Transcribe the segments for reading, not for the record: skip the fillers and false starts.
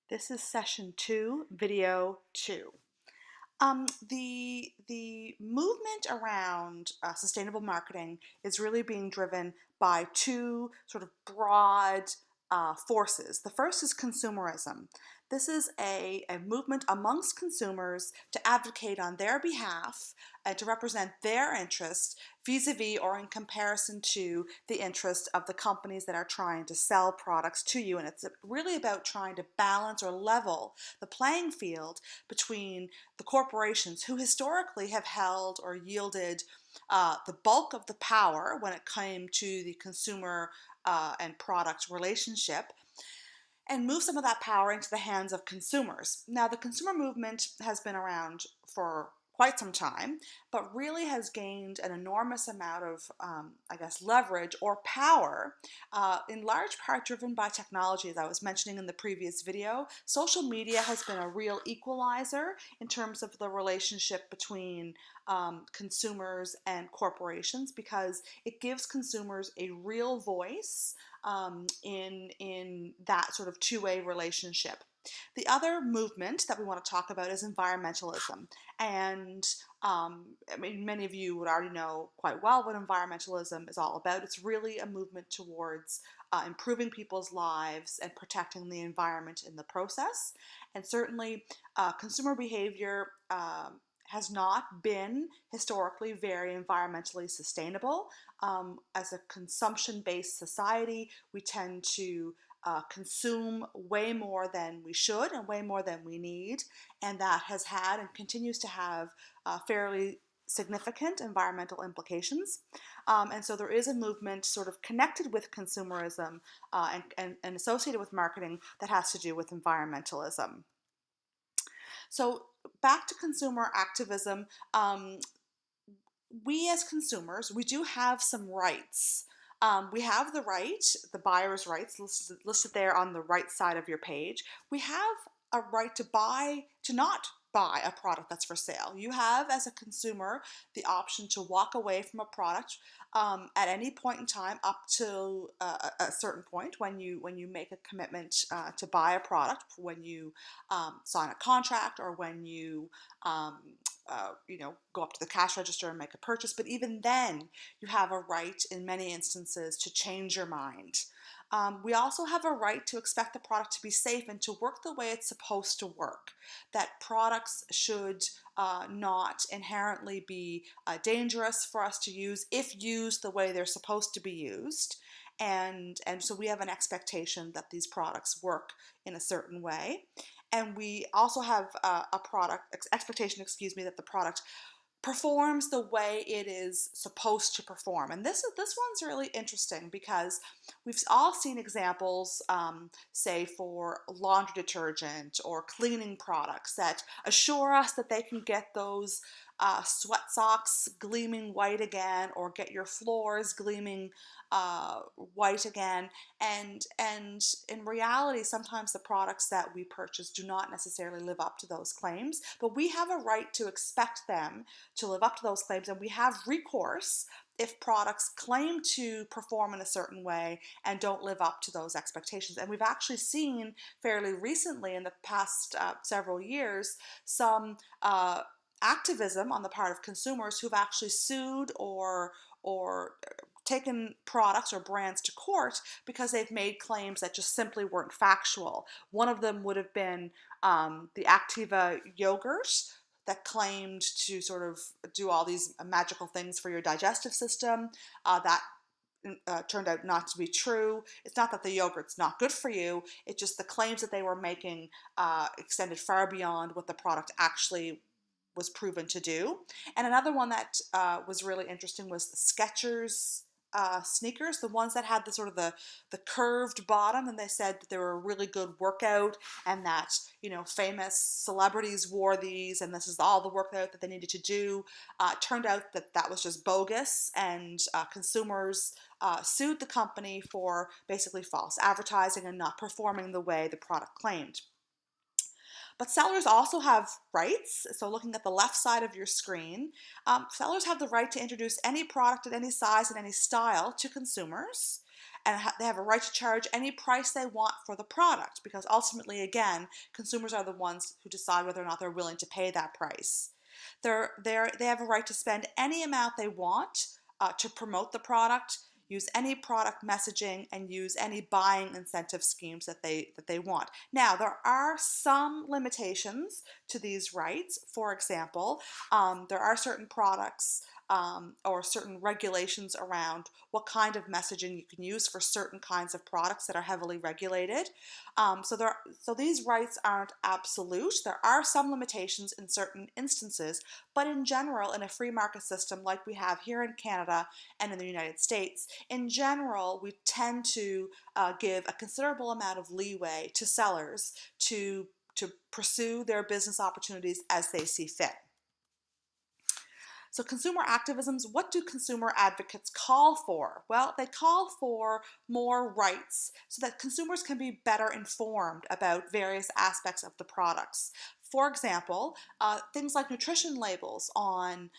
This is session 2, video 2. The movement around sustainable marketing is really being driven by two sort of broad forces. The first is consumerism. This is a movement amongst consumers to advocate on their behalf and to represent their interests vis-a-vis or in comparison to the interest of the companies that are trying to sell products to you. And it's really about trying to balance or level the playing field between the corporations who historically have held or yielded the bulk of the power when it came to the consumer and product relationship, and move some of that power into the hands of consumers. Now, the consumer movement has been around for quite some time, but really has gained an enormous amount of, leverage or power, in large part driven by technology. As I was mentioning in the previous video, social media has been a real equalizer in terms of the relationship between consumers and corporations, because it gives consumers a real voice in that sort of two-way relationship. The other movement that we want to talk about is environmentalism. And many of you would already know quite well what environmentalism is all about. It's really a movement towards improving people's lives and protecting the environment in the process. And certainly, consumer behavior has not been historically very environmentally sustainable. As a consumption-based society, we tend to consume way more than we should and way more than we need, and that has had and continues to have fairly significant environmental implications. And so there is a movement sort of connected with consumerism and associated with marketing that has to do with environmentalism. So back to consumer activism, we as consumers, we do have some rights. We have the right, the buyer's rights listed there on the right side of your page. We have a right to not buy a product that's for sale. You have, as a consumer, the option to walk away from a product at any point in time up to a certain point when you make a commitment to buy a product, when you sign a contract, or when you go up to the cash register and make a purchase. But even then, you have a right in many instances to change your mind. We also have a right to expect the product to be safe and to work the way it's supposed to work. That products should not inherently be dangerous for us to use if used the way they're supposed to be used. And so we have an expectation that these products work in a certain way. And we also have a product expectation, that the product performs the way it is supposed to perform. And this one's really interesting because we've all seen examples, say for laundry detergent or cleaning products, that assure us that they can get those sweat socks gleaming white again, or get your floors gleaming white again. And in reality, sometimes the products that we purchase do not necessarily live up to those claims, but we have a right to expect them to live up to those claims, and we have recourse if products claim to perform in a certain way and don't live up to those expectations. And we've actually seen fairly recently, in the past several years, some activism on the part of consumers who've actually sued or taken products or brands to court because they've made claims that just simply weren't factual. One of them would have been the Activa yogurt, that claimed to sort of do all these magical things for your digestive system. That turned out not to be true. It's not that the yogurt's not good for you, it's just the claims that they were making extended far beyond what the product actually was proven to do. And another one that was really interesting was the Skechers sneakers, the ones that had the sort of the curved bottom, and they said that they were a really good workout, and that famous celebrities wore these, and this is all the workout that they needed to do. Turned out that that was just bogus, and consumers sued the company for basically false advertising and not performing the way the product claimed. But sellers also have rights. So looking at the left side of your screen, sellers have the right to introduce any product at any size and any style to consumers. and they have a right to charge any price they want for the product, because ultimately, again, consumers are the ones who decide whether or not they're willing to pay that price. They have a right to spend any amount they want to promote the product, use any product messaging, and use any buying incentive schemes that they want. Now, there are some limitations to these rights. For example, there are certain products or certain regulations around what kind of messaging you can use for certain kinds of products that are heavily regulated. So these rights aren't absolute. There are some limitations in certain instances, but in general, in a free market system like we have here in Canada and in the United States, in general, we tend to give a considerable amount of leeway to sellers to pursue their business opportunities as they see fit. So consumer activisms, what do consumer advocates call for? Well, they call for more rights so that consumers can be better informed about various aspects of the products. For example, things like nutrition labels on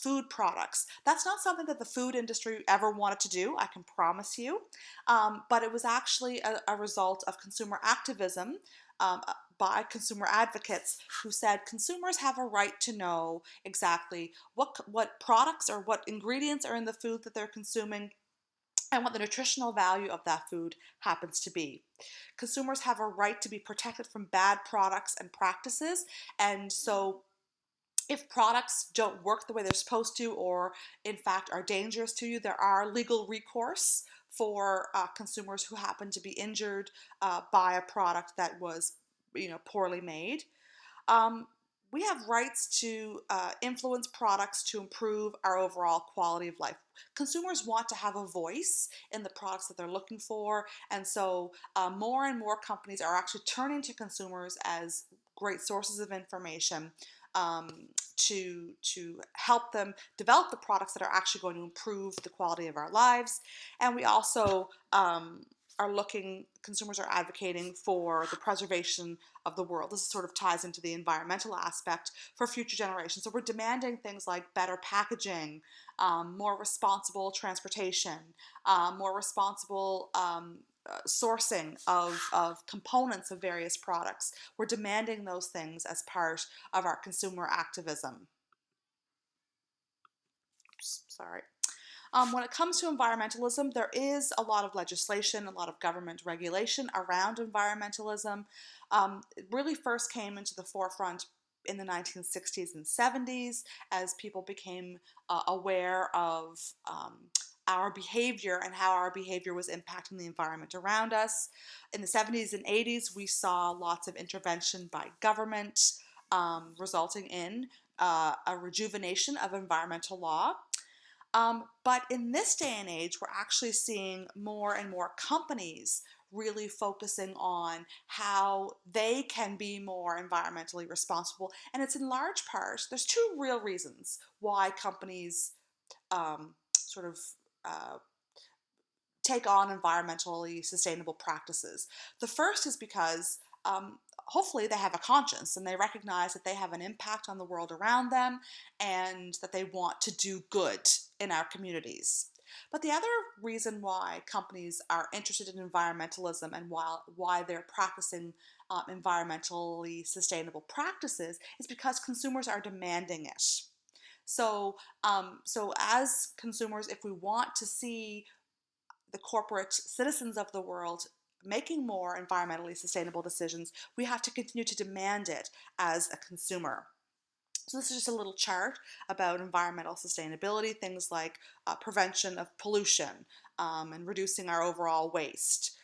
food products. That's not something that the food industry ever wanted to do, I can promise you. But it was actually a result of consumer activism um, by consumer advocates who said consumers have a right to know exactly what products or what ingredients are in the food that they're consuming and what the nutritional value of that food happens to be. Consumers have a right to be protected from bad products and practices, and so if products don't work the way they're supposed to, or in fact are dangerous to you, there are legal recourse for consumers who happen to be injured by a product that was, poorly made. Um, we have rights to influence products to improve our overall quality of life. Consumers want to have a voice in the products that they're looking for, and so more and more companies are actually turning to consumers as great sources of information um, to help them develop the products that are actually going to improve the quality of our lives. And we also consumers are advocating for the preservation of the world. This sort of ties into the environmental aspect for future generations. So we're demanding things like better packaging, more responsible transportation, more responsible sourcing of components of various products. We're demanding those things as part of our consumer activism. Oops, sorry. When it comes to environmentalism, there is a lot of legislation, a lot of government regulation around environmentalism. It really first came into the forefront in the 1960s and 70s as people became aware of our behavior and how our behavior was impacting the environment around us. In the 70s and 80s, we saw lots of intervention by government, resulting in a rejuvenation of environmental law. But in this day and age, we're actually seeing more and more companies really focusing on how they can be more environmentally responsible. And it's in large part, there's two real reasons why companies sort of uh, take on environmentally sustainable practices. The first is because hopefully they have a conscience and they recognize that they have an impact on the world around them and that they want to do good in our communities. But the other reason why companies are interested in environmentalism and why they're practicing environmentally sustainable practices is because consumers are demanding it. So as consumers, if we want to see the corporate citizens of the world making more environmentally sustainable decisions, we have to continue to demand it as a consumer. So this is just a little chart about environmental sustainability, things like prevention of pollution and reducing our overall waste.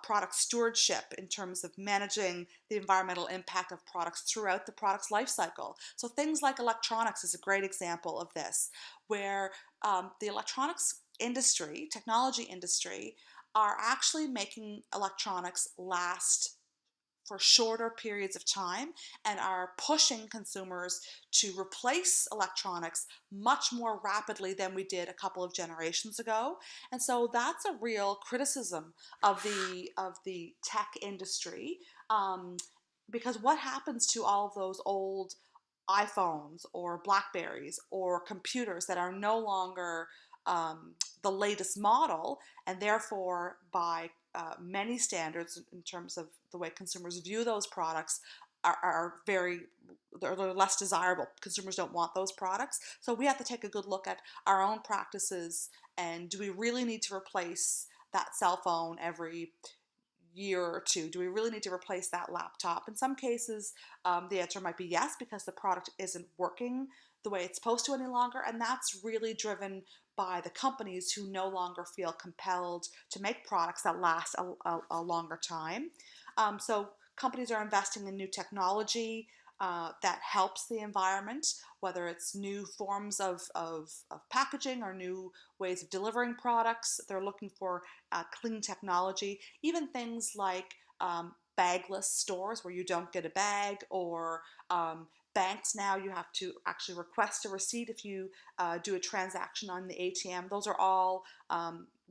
Product stewardship in terms of managing the environmental impact of products throughout the product's life cycle. So things like electronics is a great example of this, where the electronics industry, technology industry, are actually making electronics last for shorter periods of time and are pushing consumers to replace electronics much more rapidly than we did a couple of generations ago. And so that's a real criticism of the tech industry, because what happens to all of those old iPhones or Blackberries or computers that are no longer the latest model, and therefore by many standards in terms of the way consumers view those products are they're less desirable. Consumers don't want those products. So we have to take a good look at our own practices, and do we really need to replace that cell phone every year or two? Do we really need to replace that laptop? In some cases, the answer might be yes, because the product isn't working the way it's supposed to any longer, and that's really driven by the companies who no longer feel compelled to make products that last a longer time. So companies are investing in new technology that helps the environment, whether it's new forms of packaging or new ways of delivering products. They're looking for clean technology, even things like bagless stores where you don't get a bag, or banks now you have to actually request a receipt if you do a transaction on the ATM. Those are all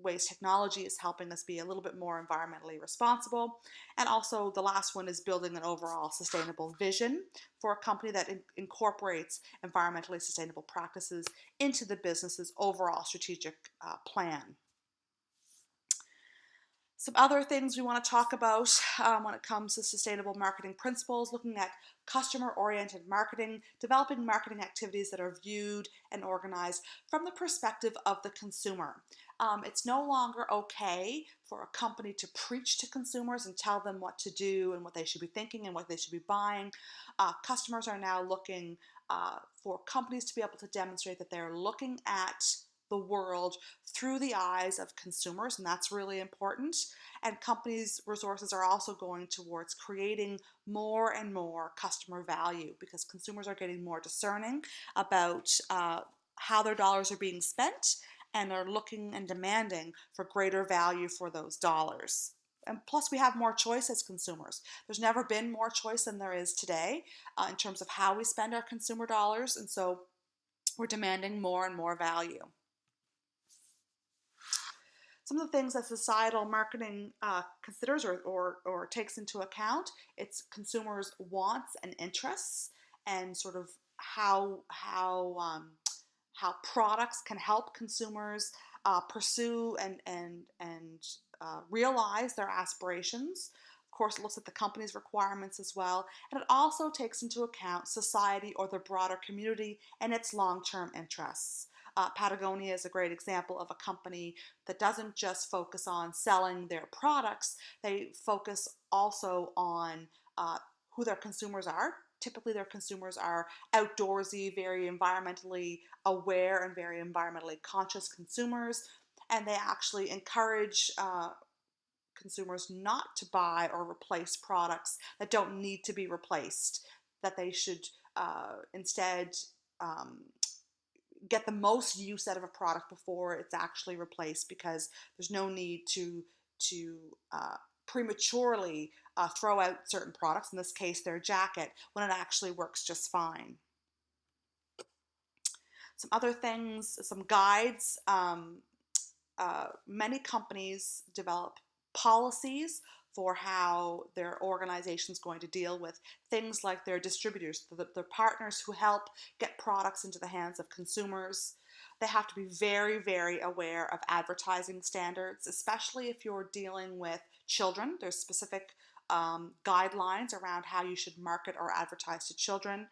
ways technology is helping us be a little bit more environmentally responsible. And also the last one is building an overall sustainable vision for a company that incorporates environmentally sustainable practices into the business's overall strategic plan. Some other things we want to talk about when it comes to sustainable marketing principles: looking at customer-oriented marketing, developing marketing activities that are viewed and organized from the perspective of the consumer. It's no longer okay for a company to preach to consumers and tell them what to do and what they should be thinking and what they should be buying. Customers are now looking for companies to be able to demonstrate that they're looking at the world through the eyes of consumers, and that's really important. And companies' resources are also going towards creating more and more customer value, because consumers are getting more discerning about how their dollars are being spent, and are looking and demanding for greater value for those dollars. And plus, we have more choice as consumers. There's never been more choice than there is today in terms of how we spend our consumer dollars, and so we're demanding more and more value. Some of the things that societal marketing considers or takes into account: it's consumers' wants and interests, and sort of how products can help consumers pursue and realize their aspirations. Of course, it looks at the company's requirements as well, and it also takes into account society or the broader community and its long-term interests. Patagonia is a great example of a company that doesn't just focus on selling their products. They focus also on who their consumers are. Typically, their consumers are outdoorsy, very environmentally aware, and very environmentally conscious consumers, and they actually encourage consumers not to buy or replace products that don't need to be replaced, that they should instead get the most use out of a product before it's actually replaced, because there's no need to prematurely throw out certain products, in this case their jacket, when it actually works just fine. Some other things, some guides. Many companies develop policies for how their organization is going to deal with things like their distributors, the partners who help get products into the hands of consumers. They have to be very, very aware of advertising standards, especially if you're dealing with children. There's specific guidelines around how you should market or advertise to children.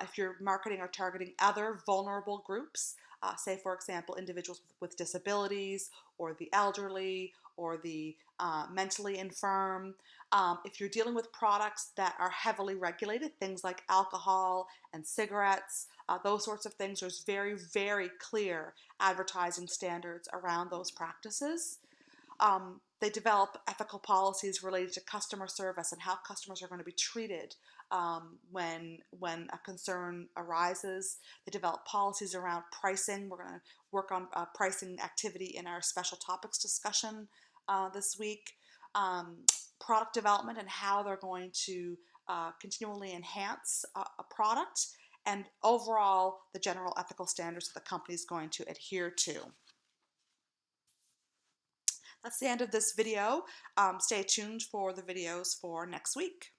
If you're marketing or targeting other vulnerable groups, say for example individuals with disabilities, or the elderly, or the mentally infirm. If you're dealing with products that are heavily regulated, things like alcohol and cigarettes, those sorts of things, there's very, very clear advertising standards around those practices. They develop ethical policies related to customer service and how customers are going to be treated when a concern arises. They develop policies around pricing. We're going to work on pricing activity in our special topics discussion this week. Product development and how they're going to continually enhance a product, and overall the general ethical standards that the company is going to adhere to. That's the end of this video. Stay tuned for the videos for next week.